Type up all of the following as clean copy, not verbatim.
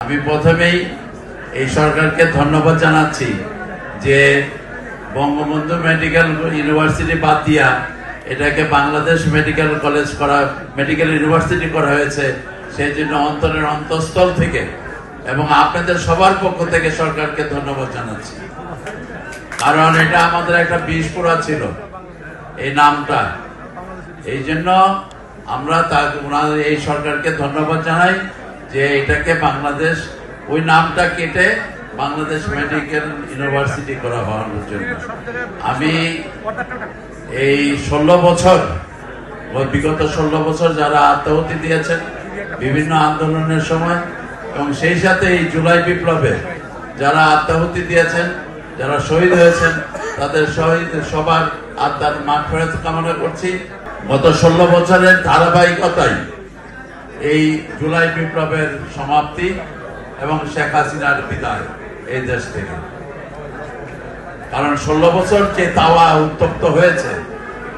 আমি প্রথমেই এই সরকারকে ধন্যবাদ জানাচ্ছি যে বঙ্গবন্ধু মেডিকেল ইউনিভার্সিটি বাদ দিয়া এটাকে বাংলাদেশ মেডিকেল কলেজ করা, মেডিকেল ইউনিভার্সিটি করা হয়েছে। সেই জন্য অন্তরের অন্তঃস্থল থেকে এবং আপনাদের সবার পক্ষ থেকে সরকারকে ধন্যবাদ জানাচ্ছি। কারণ এটা আমাদের একটা বিষ পোড়া ছিল এই নামটা, এই জন্য আমরা এই সরকারকে ধন্যবাদ জানাই যে এটাকে বাংলাদেশ, ওই নামটা কেটে বাংলাদেশ মেডিকেল ইউনিভার্সিটি করা হওয়ার জন্য। আমি এই 16 বছর, বিগত 16 বছর যারা আত্মাহুতি দিয়েছেন বিভিন্ন আন্দোলনের সময় এবং সেই সাথে এই জুলাই বিপ্লবে যারা আত্মাহুতি দিয়েছেন, যারা শহীদ হয়েছেন, তাদের সবার আত্মার মাগফিরাত কামনা করছি। গত 16 বছরের ধারাবাহিকতায় এই জুলাই বিপ্লবের সমাপ্তি এবং শেখ হাসিনার বিদায় এই দেশ থেকে। কারণ 16 বছর যে তাওয়া উত্তপ্ত হয়েছে,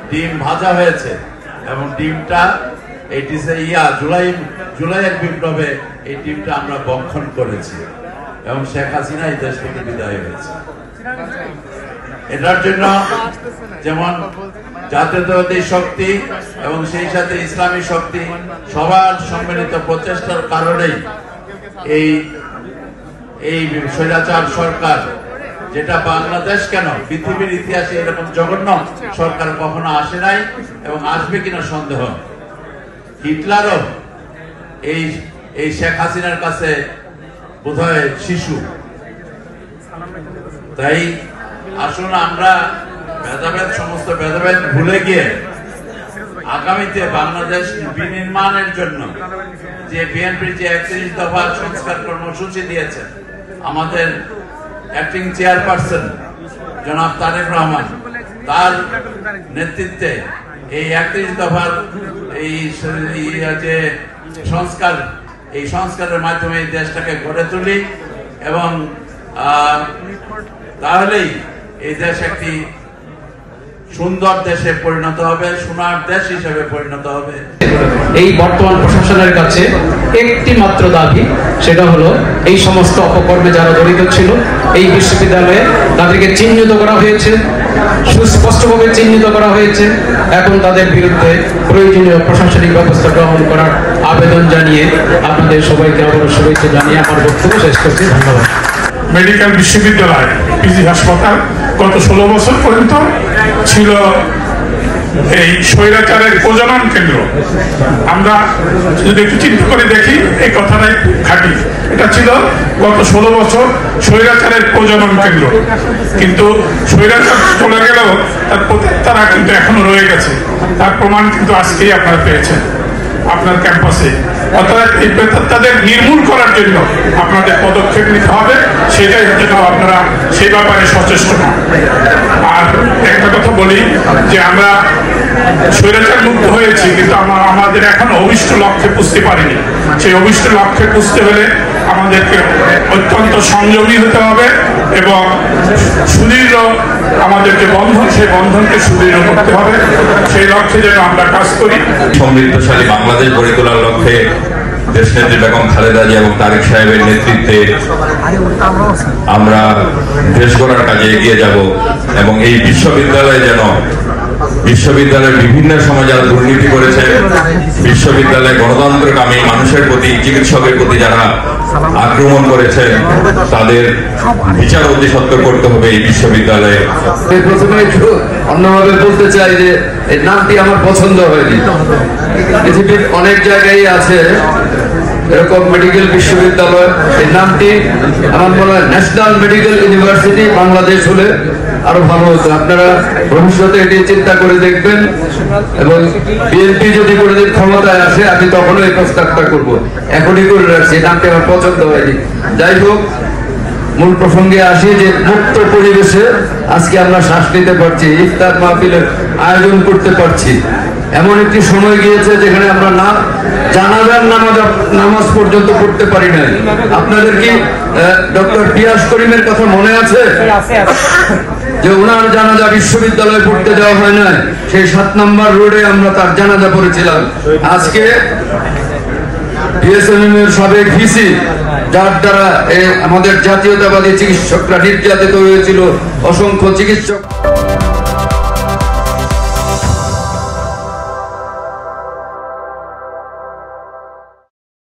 ডিম ভাজা হয়েছে এবং ডিমটা এই জুলাইয়ের বিপ্লবে এই ডিমটা আমরা বক্ষণ করেছি এবং শেখ হাসিনা এই দেশ থেকে বিদায় হয়েছে। এটার জন্য যেমন জাতীয়তাবাদী শক্তি এবং সেই সাথে ইসলামী শক্তি সবার সম্মিলিত প্রচেষ্টার কারণেই এই স্বৈরাচার সরকার, যেটা বাংলাদেশ কেন পৃথিবীর ইতিহাসে এরকম জঘন্য সরকার কখনো আসে নাই এবং আসবে কিনা সন্দেহ। হিটলারও এই শেখ হাসিনার কাছে বোধহয় শিশু। তাই আসুন আমরা সমস্ত ভেদাভেদ ভুলে গিয়ে আগামীতে বাংলাদেশ বিনির্মাণের জন্য যে বিএনপির যে 31 দফা সংস্কার কর্মসূচি দিয়েছে আমাদের অ্যাক্টিং চেয়ারপারসন জনাব তারেক রহমান, তার নেতৃত্বে এই 31 দফার যে সংস্কার, এই সংস্কারের মাধ্যমে এই দেশটাকে গড়ে তুলি এবং তাহলেই এই দেশ একটি সুন্দর দেশে পরিণত হবে, সোনার দেশ হিসেবে পরিণত হবে। এই বর্তমান প্রশাসনের কাছে একটি মাত্র দাবি, সেটা হলো এই সমস্ত অপকর্মে যারা জড়িত ছিল এই বিশ্ববিদ্যালয়ে তাদেরকে চিহ্নিত করা হয়েছে, সুস্পষ্টভাবে চিহ্নিত করা হয়েছে। এখন তাদের বিরুদ্ধে প্রয়োজনীয় প্রশাসনিক ব্যবস্থা গ্রহণ করার আবেদন জানিয়ে আপনাদের সবাইকে আবারও শুভেচ্ছা জানিয়ে আমার বক্তব্য শেষ করছি। ধন্যবাদ। মেডিকেল বিশ্ববিদ্যালয় পিজি হাসপাতাল গত 16 বছর পর্যন্ত ছিল এই স্বৈরাচারের প্রজনন কেন্দ্র। আমরা যদি একটু চিন্তা করে দেখি এই কথাটাই খাঁটি। এটা ছিল গত 16 বছর স্বৈরাচারের প্রজনন কেন্দ্র, কিন্তু স্বৈরাচার চলে গেলেও তারা কিন্তু এখনো রয়ে গেছে। তার প্রমাণ কিন্তু আজকেই আপনারা পেয়েছেন আপনার ক্যাম্পাসে। অর্থাৎ এই তাদের নির্মূল করার জন্য আপনাদের পদক্ষেপ নিতে হবে, সেটাই যেন আপনারা সেই ব্যাপারে সচেষ্ট হন। আর একটা কথা বলি যে আমরা স্বৈরাচার মুক্ত হয়েছি, কিন্তু আমাদের এখন অভিষ্ট লক্ষ্যে পুষতে পারিনি। সেই অভিষ্ট লক্ষ্যে পুষতে হলে আমাদেরকে অত্যন্ত সংযমী হতে হবে এবং সুদৃঢ় আমাদের যে বন্ধন, সেই বন্ধনকে সুদৃঢ় করতে হবে। সেই লক্ষ্যে যেন আমরা কাজ করি। সমৃদ্ধশালী বাংলাদেশ গড়ে তোলার লক্ষ্যে দেশনেত্রী বেগম খালেদা জিয়া এবং তারেক সাহেবের নেতৃত্বে আমরা দেশ গড়ার কাজে এগিয়ে যাব এবং এই বিশ্ববিদ্যালয়ে যেন বিশ্ববিদ্যালয়ের বিভিন্ন সময় যারা দুর্নীতি করেছে, বিশ্ববিদ্যালয়ে গণতন্ত্রকামী মানুষের প্রতি, চিকিৎসকের প্রতি যারা আক্রমণ করেছেন, তাদের বিচার অতি সত্ত্বর করতে হবে এই বিশ্ববিদ্যালয়ে। প্রথমে একটু অন্যভাবে বলতে চাই যে এই নামটি আমার পছন্দ হয়নি। পৃথিবীর অনেক জায়গায় আছে এরকম মেডিকেল বিশ্ববিদ্যালয়, এই নামটি আমার মনে হয় ন্যাশনাল মেডিকেল ইউনিভার্সিটি বাংলাদেশ হলে আরো ভালো হতো। আপনারা ভবিষ্যতে এটি চিন্তা করে দেখবেন এবং বিএনপি যদি কোনোদিন ক্ষমতায় আসে আমি তখনও এই প্রস্তাবটা করবো। এখনই করে রাখছি, নামটি আমার পছন্দ হয়নি। যাই হোক, মূল প্রসঙ্গে আসি যে মুক্ত পরিবেশে আজকে আমরা শ্বাস নিতে পারছি, ইফতার মাহফিলের আয়োজন করতে পারছি। এমন একটি সময় গিয়েছে যেখানে আমরা না জানাজার নামাজ পর্যন্ত পড়তে পারি না। আপনাদের কি ডক্টর পিয়াস করিমের কথা মনে আছে যে ওনার জানাজা বিশ্ববিদ্যালয়ে পড়তে যাওয়া হয় না? সেই 7 নম্বর রোডে আমরা তার জানাজা পড়েছিলাম। আজকে বিএসএমএম এর সাবেক ভিসি যার দ্বারা আমাদের জাতীয়তাবাদী চিকিৎসকরা নির্যাতিত হয়েছিল, অসংখ্য চিকিৎসক।